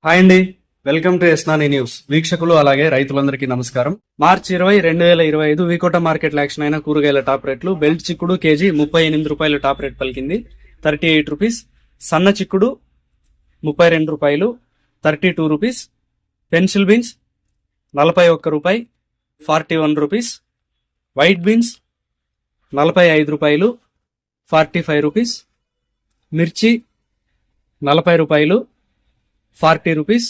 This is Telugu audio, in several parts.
హాయ్ అండి, వెల్కమ్ టు ఎస్నాని న్యూస్. వీక్షకులు అలాగే రైతులందరికీ నమస్కారం. మార్చి 20, 2025 వికోట మార్కెట్ యాక్షన్ అయిన కూరగాయల టాప్ రేట్లు. బెల్ట్ చిక్కుడు కేజీ 38 రూపాయలు టాప్ రేట్ పలికింది, 38 రూపీస్. సన్న చిక్కుడు 32 రూపాయలు, 32 రూపీస్. పెన్సిల్ బీన్స్ 41 రూపాయి, 41 రూపీస్. వైట్ బీన్స్ 45 రూపాయలు, 45 రూపీస్. మిర్చి 40 రూపాయలు, 40 రూపీస్.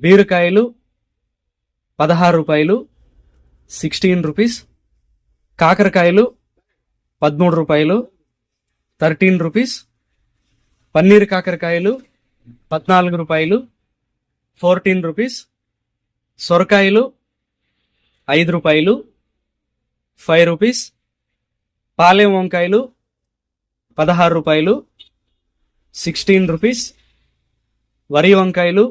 బీరకాయలు 16 రూపాయలు, 16 రూపీస్. కాకరకాయలు 13 రూపాయలు, 13 రూపీస్. పన్నీర్ కాకరకాయలు 14 రూపాయలు, 14 రూపీస్. సొరకాయలు 5 రూపాయలు, 5 రూపీస్. పాలెం వంకాయలు 16 రూపాయలు, 16 రూపీస్. వరి వంకాయలు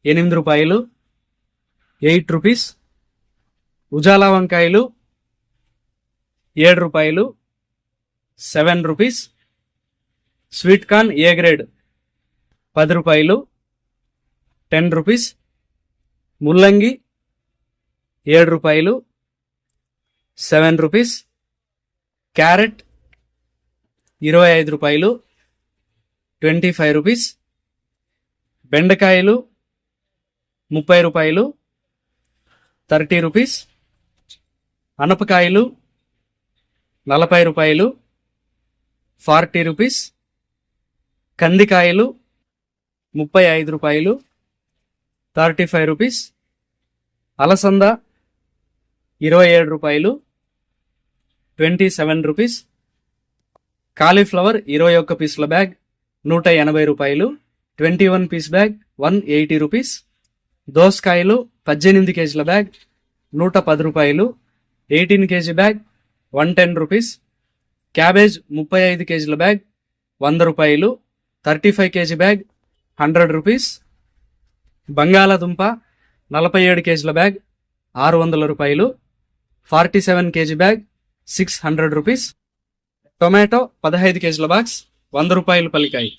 8 రూపాయలు, 8 రూపీస్. ఉజాలా వంకాయలు 7 రూపాయలు, 7 rupees. Sweet corn A grade 10 రూపాయలు, 10 రూపీస్. ముల్లంగి 7 రూపాయలు, 7 రూపీస్. క్యారెట్ 25 రూపాయలు, 25 రూపీస్. బెండకాయలు 30 రూపాయలు, 30 రూపీస్. అనపకాయలు 40 రూపాయలు, 40 రూపీస్. కందికాయలు 35 రూపాయలు, 35 రూపీస్. అలసంద 27 రూపాయలు, 27 రూపీస్. కాలీఫ్లవర్ 21 పీసుల బ్యాగ్ 180 రూపాయలు, 21 పీస్ బ్యాగ్ 180 రూపీస్. దోసకాయలు 18 కేజీల బ్యాగ్ 110 రూపాయలు, 18 కేజీ బ్యాగ్ 110 రూపీస్. క్యాబేజ్ 35 కేజీల బ్యాగ్ 100 రూపాయలు, 35 కేజీ బ్యాగ్ 100 రూపీస్. బంగాళాదుంప 47 కేజీల బ్యాగ్ 600 రూపాయలు, 47 కేజీ బ్యాగ్ 600 రూపీస్. టొమాటో 15 కేజీల బాక్స్ 100 రూపాయలు పలికాయి.